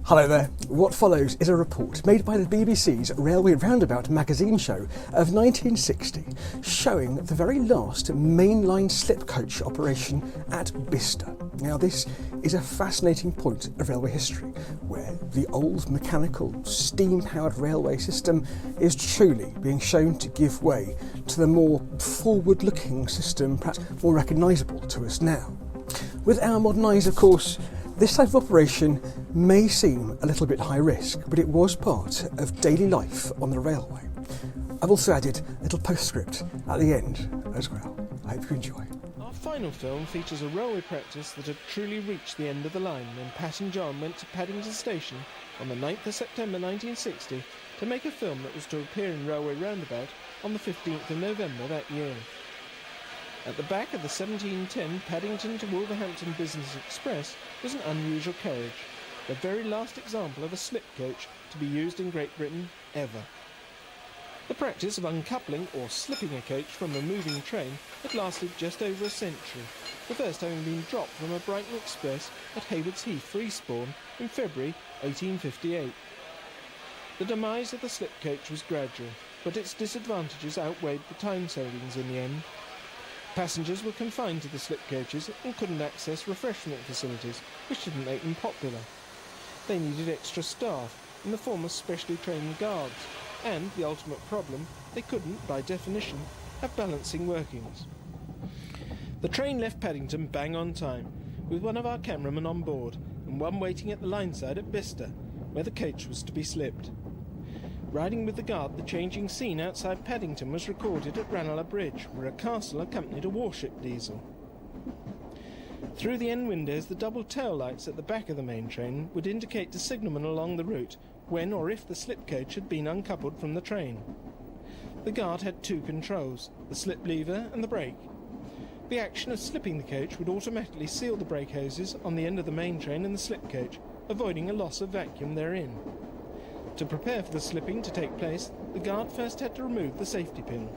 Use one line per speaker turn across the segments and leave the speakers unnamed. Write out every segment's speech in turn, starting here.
Hello there. What follows is a report made by the BBC's Railway Roundabout magazine show of 1960, showing the very last mainline slip coach operation at Bicester. Now this is a fascinating point of railway history, where the old mechanical, steam-powered railway system is truly being shown to give way to the more forward-looking system, perhaps more recognisable to us now. With our modern eyes, of course, this type of operation may seem a little bit high risk, but it was part of daily life on the railway. I've also added a little postscript at the end as well. I hope you enjoy.
Our final film features a railway practice that had truly reached the end of the line when Pat and John went to Paddington Station on the 9th of September 1960 to make a film that was to appear in Railway Roundabout on the 15th of November that year. At the back of the 1710 Paddington to Wolverhampton Business Express was an unusual carriage, the very last example of a slip coach to be used in Great Britain ever. The practice of uncoupling or slipping a coach from a moving train had lasted just over a century, the first having been dropped from a Brighton Express at Haywards Heath, Freespawn, in February 1858. The demise of the slip coach was gradual, but its disadvantages outweighed the time savings in the end. Passengers were confined to the slip coaches and couldn't access refreshment facilities, which didn't make them popular. They needed extra staff in the form of specially trained guards, and, the ultimate problem, they couldn't, by definition, have balancing workings. The train left Paddington bang on time, with one of our cameramen on board and one waiting at the line side at Bicester, where the coach was to be slipped. Riding with the guard, the changing scene outside Paddington was recorded at Ranelagh Bridge, where a castle accompanied a warship diesel. Through the end windows, the double tail lights at the back of the main train would indicate to signalmen along the route when or if the slip coach had been uncoupled from the train. The guard had two controls, the slip lever and the brake. The action of slipping the coach would automatically seal the brake hoses on the end of the main train and the slip coach, avoiding a loss of vacuum therein. To prepare for the slipping to take place, the guard first had to remove the safety pin.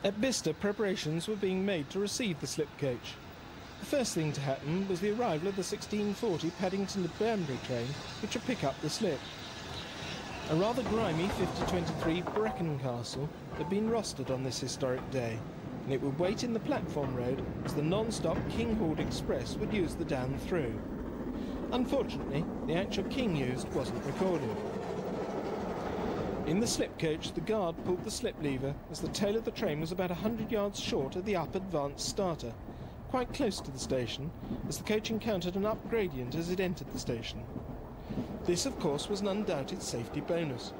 At Bicester, preparations were being made to receive the slip coach. The first thing to happen was the arrival of the 1640 Paddington to Banbury train, which would pick up the slip. A rather grimy 5023 Brecon Castle had been rostered on this historic day, and it would wait in the platform road as the non-stop Kinghord Express would use the down through. Unfortunately, the actual king used wasn't recorded. In the slip coach, the guard pulled the slip lever as the tail of the train was about 100 yards short of the up advanced starter, quite close to the station, as the coach encountered an up gradient as it entered the station. This, of course, was an undoubted safety bonus.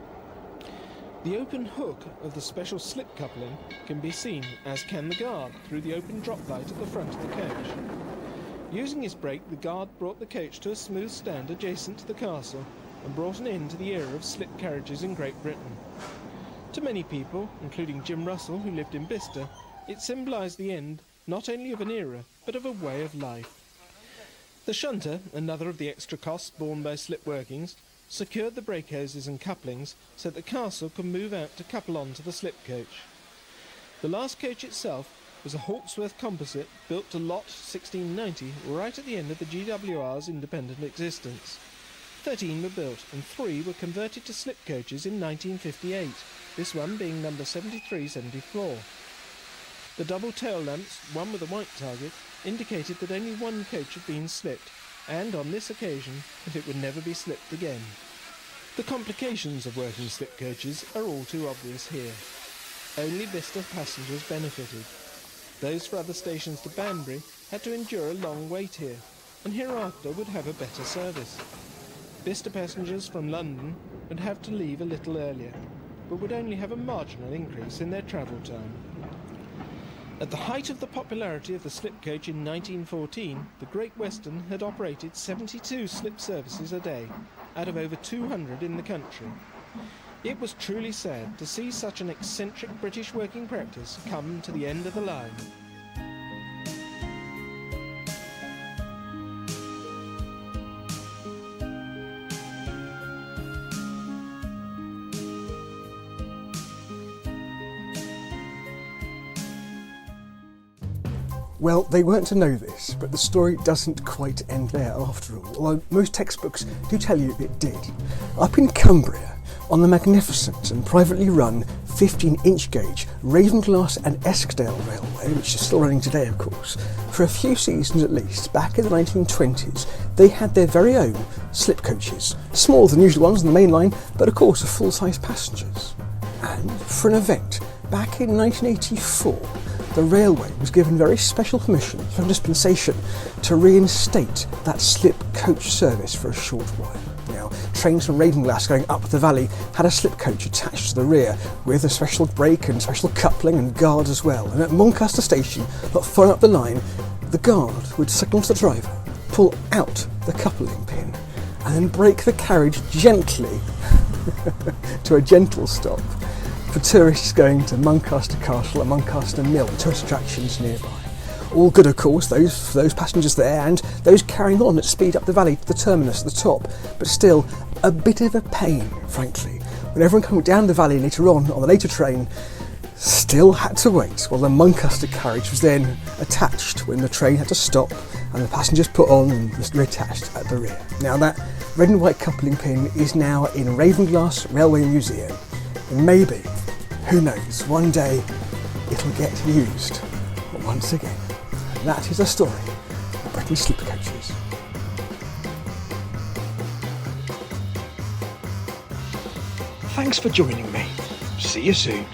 The open hook of the special slip coupling can be seen, as can the guard, through the open drop light at the front of the coach. Using his brake, the guard brought the coach to a smooth stand adjacent to the castle and brought an end to the era of slip carriages in Great Britain. To many people, including Jim Russell, who lived in Bicester, it symbolised the end not only of an era, but of a way of life. The shunter, another of the extra costs borne by slip workings, secured the brake hoses and couplings so that the castle could move out to couple on to the slip coach. The last coach itself was a Hawksworth composite built to lot 1690 right at the end of the GWR's independent existence. 13 were built and 3 were converted to slip coaches in 1958, this one being number 7374. The double tail lamps, one with a white target, indicated that only one coach had been slipped, and on this occasion that it would never be slipped again. The complications of working slip coaches are all too obvious here. Only Bicester passengers benefited. Those for other stations to Banbury had to endure a long wait here, and hereafter would have a better service. Bicester passengers from London would have to leave a little earlier, but would only have a marginal increase in their travel time. At the height of the popularity of the slip coach in 1914, the Great Western had operated 72 slip services a day, out of over 200 in the country. It was truly sad to see such an eccentric British working practice come to the end of the line.
Well, they weren't to know this, but the story doesn't quite end there after all, although most textbooks do tell you it did. Up in Cumbria, on the magnificent and privately run 15-inch gauge Ravenglass and Eskdale Railway, which is still running today of course, for a few seasons at least, back in the 1920s, they had their very own slip coaches, smaller than usual ones on the main line, but of course of full-size passengers. And for an event back in 1984, the railway was given very special permission from dispensation to reinstate that slip coach service for a short while. Now, trains from Ravenglass going up the valley had a slip coach attached to the rear with a special brake and special coupling and guard as well. And at Muncaster Station, not far up the line, the guard would signal to the driver, pull out the coupling pin and then brake the carriage gently to a gentle stop for tourists going to Muncaster Castle and Muncaster Mill, tourist attractions nearby. All good, of course, those passengers there and those carrying on at speed up the valley to the terminus at the top, but still a bit of a pain, frankly, when everyone coming down the valley later on the later train still had to wait while the Muncaster carriage was then attached when the train had to stop and the passengers put on and reattached at the rear. Now that red and white coupling pin is now in Ravenglass Railway Museum, and maybe, who knows, one day it'll get used once again. And that is the story of Britain's slip coaches. Thanks for joining me. See you soon.